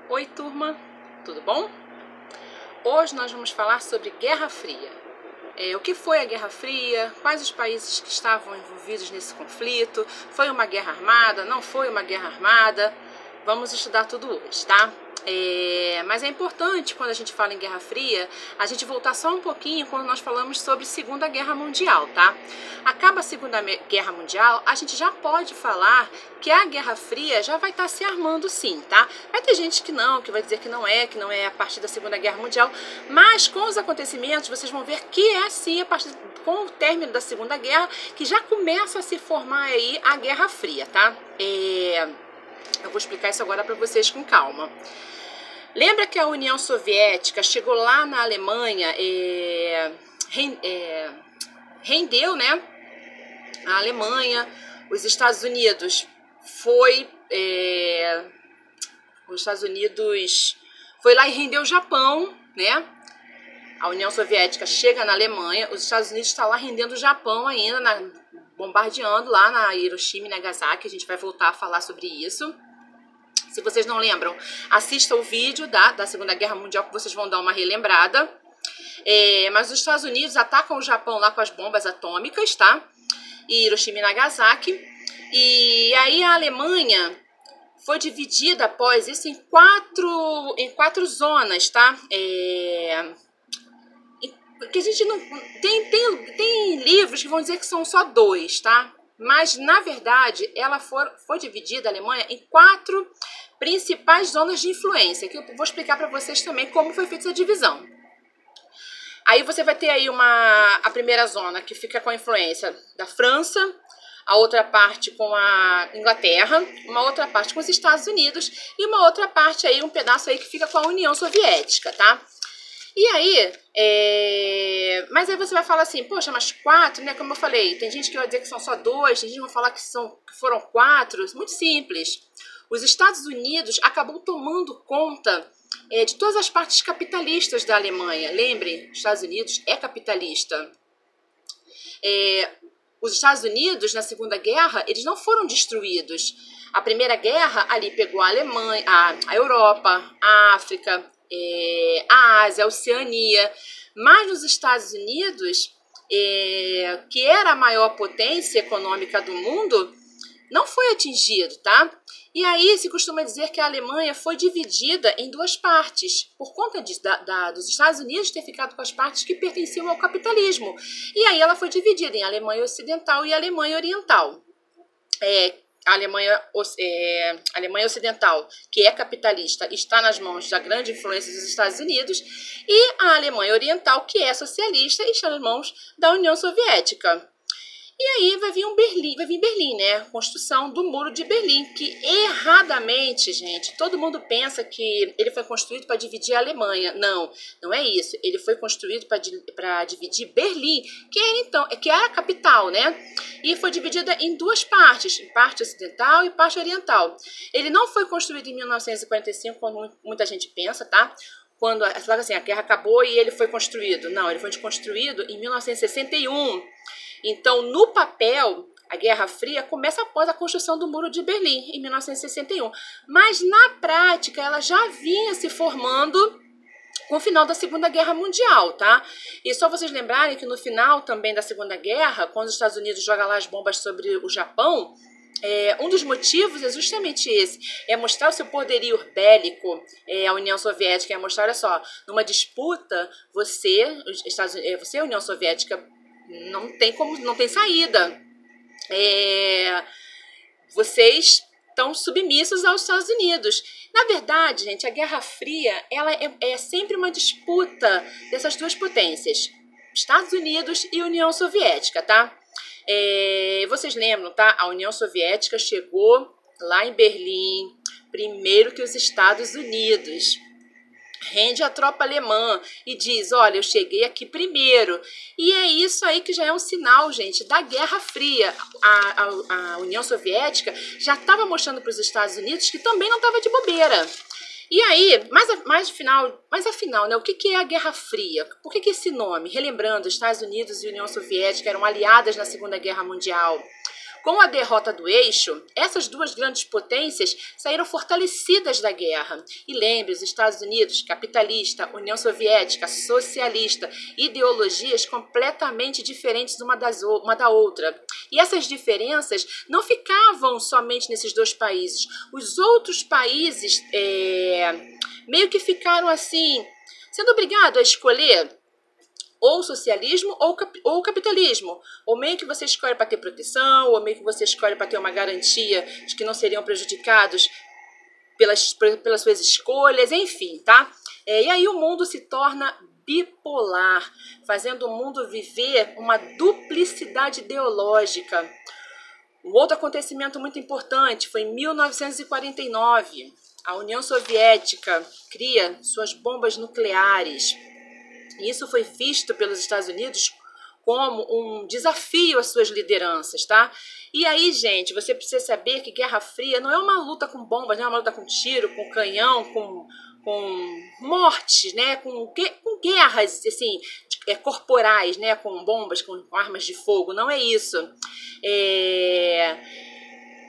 Oi, turma, tudo bom? Hoje nós vamos falar sobre Guerra Fria. O que foi a Guerra Fria, quais os países que estavam envolvidos nesse conflito, foi uma guerra armada, não foi uma guerra armada? Vamos estudar tudo hoje, tá? Mas é importante, quando a gente fala em Guerra Fria, a gente voltar só um pouquinho quando nós falamos sobre Segunda Guerra Mundial, tá? Acaba a Segunda Guerra Mundial, a gente já pode falar que a Guerra Fria já vai estar se armando sim, tá? Vai ter gente que vai dizer que não é a partir da Segunda Guerra Mundial, mas com os acontecimentos vocês vão ver que é sim com o término da Segunda Guerra que já começa a se formar aí a Guerra Fria, tá? Eu vou explicar isso agora para vocês com calma. Lembra que a União Soviética chegou lá na Alemanha, rendeu, né? A Alemanha, os Estados Unidos foi lá e rendeu o Japão, né? A União Soviética chega na Alemanha, os Estados Unidos estão lá rendendo o Japão ainda, bombardeando lá na Hiroshima e Nagasaki. A gente vai voltar a falar sobre isso. Se vocês não lembram, assista o vídeo da Segunda Guerra Mundial que vocês vão dar uma relembrada. Mas os Estados Unidos atacam o Japão lá com as bombas atômicas, tá? E Hiroshima e Nagasaki. E aí a Alemanha foi dividida após isso em quatro zonas, tá? Que a gente não tem livros que vão dizer que são só 2, tá? Mas na verdade ela foi dividida, a Alemanha, em 4 principais zonas de influência, que eu vou explicar para vocês também como foi feita essa divisão. Aí você vai ter aí a primeira zona que fica com a influência da França, a outra parte com a Inglaterra, uma outra parte com os Estados Unidos e uma outra parte aí, um pedaço aí que fica com a União Soviética, tá? E aí, mas aí você vai falar assim, poxa, mas 4, né? Como eu falei, tem gente que vai dizer que são só 2, tem gente que vai falar que foram 4, muito simples. Os Estados Unidos acabou tomando conta de todas as partes capitalistas da Alemanha. Lembrem, os Estados Unidos é capitalista. Os Estados Unidos, na Segunda Guerra, eles não foram destruídos. A Primeira Guerra ali pegou a Alemanha, a Europa, a África, a Ásia, a Oceania. Mas nos Estados Unidos, que era a maior potência econômica do mundo, não foi atingido, tá? E aí se costuma dizer que a Alemanha foi dividida em 2 partes, por conta dos Estados Unidos ter ficado com as partes que pertenciam ao capitalismo. E aí ela foi dividida em Alemanha Ocidental e Alemanha Oriental. A Alemanha Ocidental, que é capitalista, está nas mãos da grande influência dos Estados Unidos, e a Alemanha Oriental, que é socialista, está nas mãos da União Soviética. E aí vai vir Berlim, né? A construção do Muro de Berlim, que erradamente, gente, todo mundo pensa que ele foi construído para dividir a Alemanha. Não, não é isso. Ele foi construído para dividir Berlim, que era a capital, né? E foi dividida em 2 partes, parte ocidental e parte oriental. Ele não foi construído em 1945, como muita gente pensa, tá? Quando assim, a guerra acabou e ele foi construído. Não, ele foi construído em 1961. Então, no papel, a Guerra Fria começa após a construção do Muro de Berlim, em 1961. Mas, na prática, ela já vinha se formando com o final da Segunda Guerra Mundial, tá? E só vocês lembrarem que no final também da Segunda Guerra, quando os Estados Unidos jogam lá as bombas sobre o Japão, um dos motivos é justamente esse, é mostrar o seu poderio bélico. A União Soviética é mostrar, olha só, numa disputa, você, a União Soviética, não tem saída. Vocês estão submissos aos Estados Unidos. Na verdade, gente, a Guerra Fria ela é sempre uma disputa dessas 2 potências, Estados Unidos e União Soviética, tá? Vocês lembram, tá? A União Soviética chegou lá em Berlim primeiro que os Estados Unidos. Rende a tropa alemã e diz, olha, eu cheguei aqui primeiro. E é isso aí que já é um sinal, gente, da Guerra Fria. A União Soviética já estava mostrando para os Estados Unidos que também não estava de bobeira. E aí, mas afinal, né, o que é a Guerra Fria? Por que esse nome? Relembrando, Estados Unidos e União Soviética eram aliadas na Segunda Guerra Mundial. Com a derrota do eixo, essas duas grandes potências saíram fortalecidas da guerra. E lembre, os Estados Unidos, capitalista, União Soviética, socialista, ideologias completamente diferentes uma da outra. E essas diferenças não ficavam somente nesses dois países. Os outros países meio que ficaram assim, sendo obrigados a escolher ou socialismo ou capitalismo. Ou meio que você escolhe para ter proteção, ou meio que você escolhe para ter uma garantia de que não seriam prejudicados pelas suas escolhas, enfim, tá? E aí o mundo se torna bipolar, fazendo o mundo viver uma duplicidade ideológica. Um outro acontecimento muito importante foi em 1949. A União Soviética cria suas bombas nucleares. E isso foi visto pelos Estados Unidos como um desafio às suas lideranças, tá? E aí, gente, você precisa saber que Guerra Fria não é uma luta com bombas, não é uma luta com tiro, com canhão, com mortes, né? Com guerras, assim, corporais, né? Com bombas, com armas de fogo. Não é isso.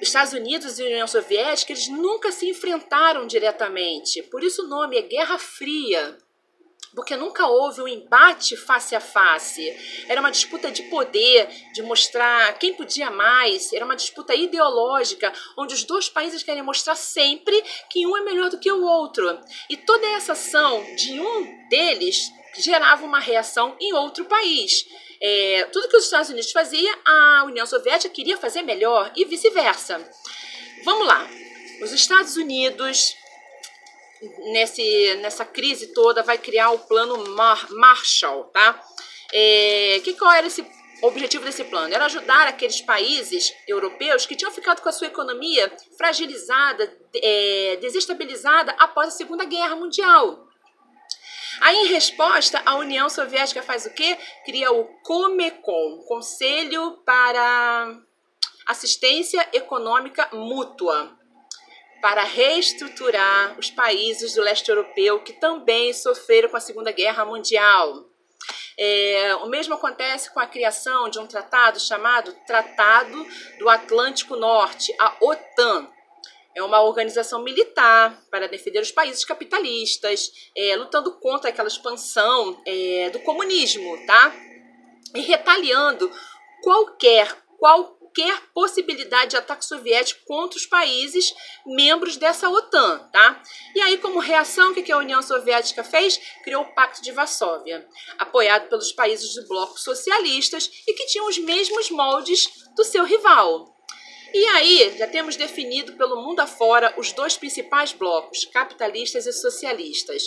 Os Estados Unidos e a União Soviética, eles nunca se enfrentaram diretamente. Por isso o nome é Guerra Fria. Porque nunca houve um embate face a face. Era uma disputa de poder, de mostrar quem podia mais. Era uma disputa ideológica, onde os dois países querem mostrar sempre que um é melhor do que o outro. E toda essa ação de um deles gerava uma reação em outro país. Tudo que os Estados Unidos fazia, a União Soviética queria fazer melhor e vice-versa. Vamos lá. Os Estados Unidos, nessa crise toda, vai criar o plano Marshall, tá? Qual era o objetivo desse plano? Era ajudar aqueles países europeus que tinham ficado com a sua economia fragilizada, desestabilizada após a Segunda Guerra Mundial. Aí, em resposta, a União Soviética faz o quê? Cria o Comecon, Conselho para Assistência Econômica Mútua, para reestruturar os países do leste europeu que também sofreram com a Segunda Guerra Mundial. O mesmo acontece com a criação de um tratado chamado Tratado do Atlântico Norte, a OTAN. É uma organização militar para defender os países capitalistas, lutando contra aquela expansão do comunismo, tá? E retaliando qualquer possibilidade de ataque soviético contra os países membros dessa OTAN, tá? E aí, como reação, o que a União Soviética fez? Criou o Pacto de Varsóvia, apoiado pelos países do bloco socialistas e que tinham os mesmos moldes do seu rival. E aí, já temos definido pelo mundo afora os dois principais blocos, capitalistas e socialistas.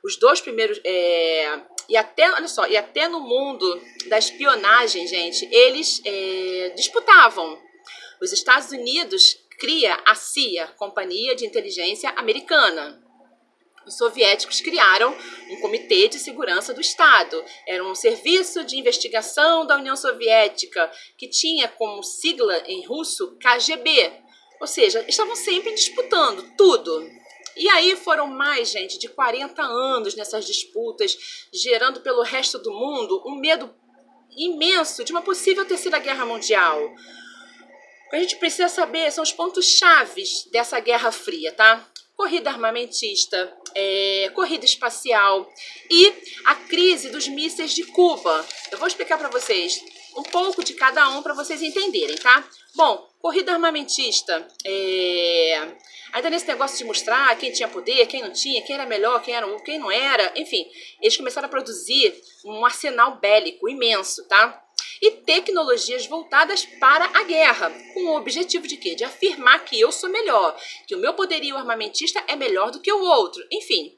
Os dois primeiros, e até no mundo da espionagem, gente, eles disputavam. Os Estados Unidos cria a CIA, Companhia de Inteligência Americana. Os soviéticos criaram um Comitê de Segurança do Estado. Era um serviço de investigação da União Soviética, que tinha como sigla em russo KGB. Ou seja, estavam sempre disputando tudo. E aí foram mais, gente, de 40 anos nessas disputas, gerando pelo resto do mundo um medo imenso de uma possível terceira guerra mundial. O que a gente precisa saber são os pontos chaves dessa Guerra Fria, tá? Corrida armamentista, corrida espacial e a crise dos mísseis de Cuba. Eu vou explicar para vocês um pouco de cada um para vocês entenderem, tá? Bom, corrida armamentista, ainda nesse negócio de mostrar quem tinha poder, quem não tinha, quem era melhor, quem não era, enfim, eles começaram a produzir um arsenal bélico imenso, tá? E tecnologias voltadas para a guerra, com o objetivo de quê? De afirmar que eu sou melhor, que o meu poderio armamentista é melhor do que o outro, enfim.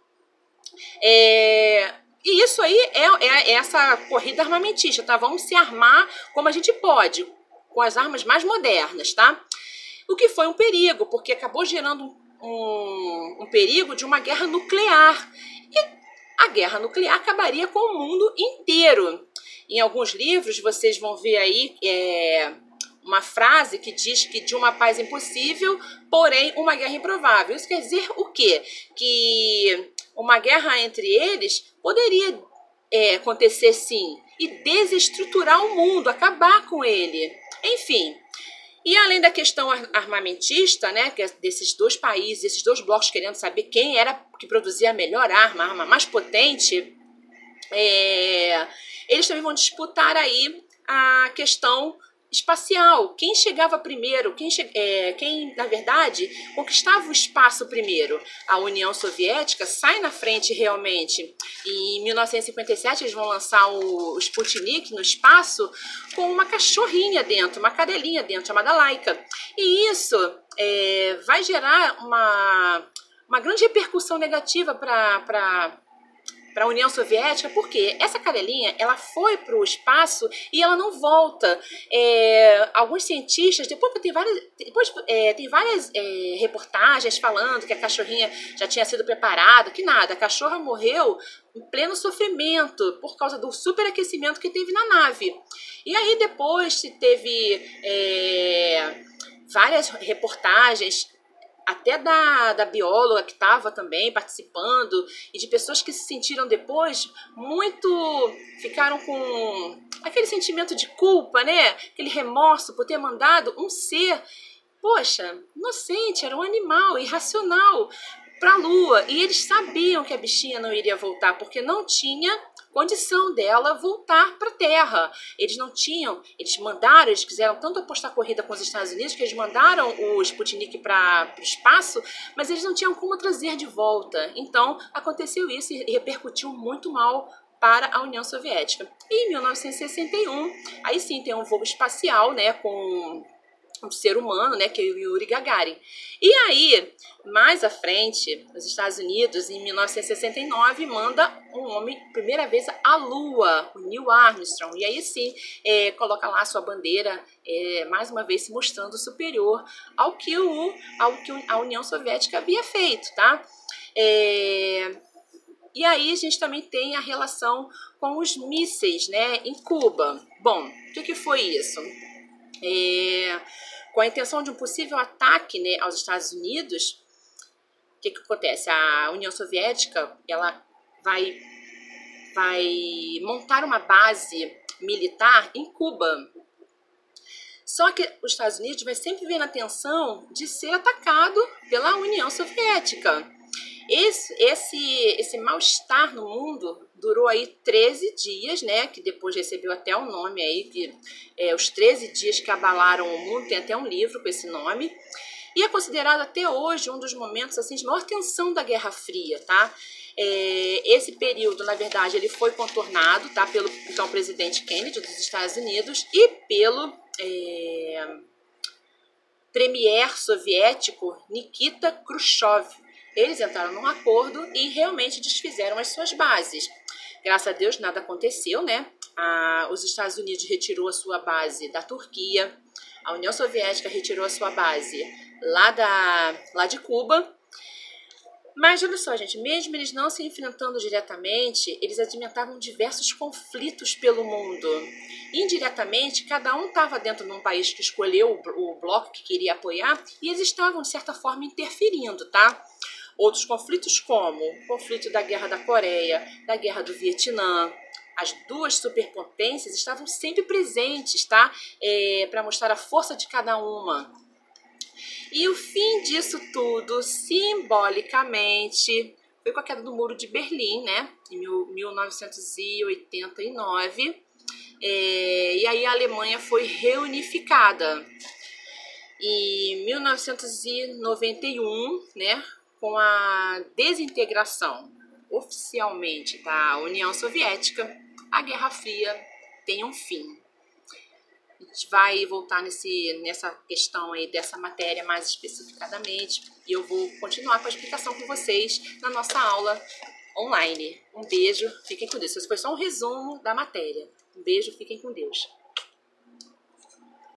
E isso aí é essa corrida armamentista, tá? Vamos se armar como a gente pode, com as armas mais modernas, tá? O que foi um perigo, porque acabou gerando um perigo de uma guerra nuclear. E a guerra nuclear acabaria com o mundo inteiro. Em alguns livros vocês vão ver aí uma frase que diz que de uma paz impossível, porém uma guerra improvável. Isso quer dizer o quê? Que uma guerra entre eles poderia acontecer sim e desestruturar o mundo, acabar com ele. Enfim, E além da questão armamentista, né, que é desses dois países, esses dois blocos querendo saber quem era que produzia a melhor arma, a arma mais potente, eles também vão disputar aí a questão espacial. Quem chegava primeiro, quem, na verdade, conquistava o espaço primeiro. A União Soviética sai na frente realmente. E em 1957 eles vão lançar o Sputnik no espaço com uma cachorrinha dentro, uma cadelinha dentro, chamada Laika. E isso vai gerar uma grande repercussão negativa para a União Soviética, porque essa cadelinha ela foi para o espaço e ela não volta. Alguns cientistas, depois tem várias reportagens falando que a cachorrinha já tinha sido preparada, que nada, a cachorra morreu em pleno sofrimento por causa do superaquecimento que teve na nave. E aí depois se teve várias reportagens, até da bióloga que estava também participando, e de pessoas que se sentiram depois ficaram com aquele sentimento de culpa, né? Aquele remorso por ter mandado um ser, poxa, inocente, era um animal, irracional, para a Lua. E eles sabiam que a bichinha não iria voltar, porque não tinha condição dela voltar para a Terra. Eles não tinham, eles quiseram tanto apostar corrida com os Estados Unidos que eles mandaram o Sputnik para o espaço, mas eles não tinham como trazer de volta. Então aconteceu isso e repercutiu muito mal para a União Soviética. E em 1961, aí sim tem um voo espacial, né, com um ser humano, né, que é o Yuri Gagarin. E aí, mais à frente, os Estados Unidos, em 1969, manda um homem, primeira vez, à Lua, o Neil Armstrong. E aí sim, coloca lá a sua bandeira, mais uma vez se mostrando superior ao que a União Soviética havia feito, tá? E aí a gente também tem a relação com os mísseis, né, em Cuba. Bom, o que foi isso? Com a intenção de um possível ataque, né, aos Estados Unidos, o que acontece? A União Soviética ela vai montar uma base militar em Cuba. Só que os Estados Unidos vai sempre ver na atenção de ser atacado pela União Soviética. Esse mal-estar no mundo durou aí 13 dias, né, que depois recebeu até o nome aí, que os 13 dias que abalaram o mundo, tem até um livro com esse nome, e é considerado até hoje um dos momentos assim, de maior tensão da Guerra Fria, tá? Esse período, na verdade, ele foi contornado, tá, pelo então presidente Kennedy dos Estados Unidos e pelo premier soviético Nikita Khrushchev. Eles entraram num acordo e realmente desfizeram as suas bases. Graças a Deus nada aconteceu, né? Os Estados Unidos retirou a sua base da Turquia, a União Soviética retirou a sua base lá de Cuba. Mas olha só, gente, mesmo eles não se enfrentando diretamente, eles alimentavam diversos conflitos pelo mundo. Indiretamente, cada um estava dentro de um país que escolheu o bloco que queria apoiar e eles estavam, de certa forma, interferindo, tá? Outros conflitos como o conflito da Guerra da Coreia, da Guerra do Vietnã. As duas superpotências estavam sempre presentes, tá? Para mostrar a força de cada uma. E o fim disso tudo, simbolicamente, foi com a queda do Muro de Berlim, né? Em 1989. E aí a Alemanha foi reunificada. Em 1991, né? Com a desintegração oficialmente da União Soviética, a Guerra Fria tem um fim. A gente vai voltar nessa questão aí dessa matéria mais especificadamente e eu vou continuar com a explicação com vocês na nossa aula online. Um beijo, fiquem com Deus. Esse foi só um resumo da matéria. Um beijo, fiquem com Deus.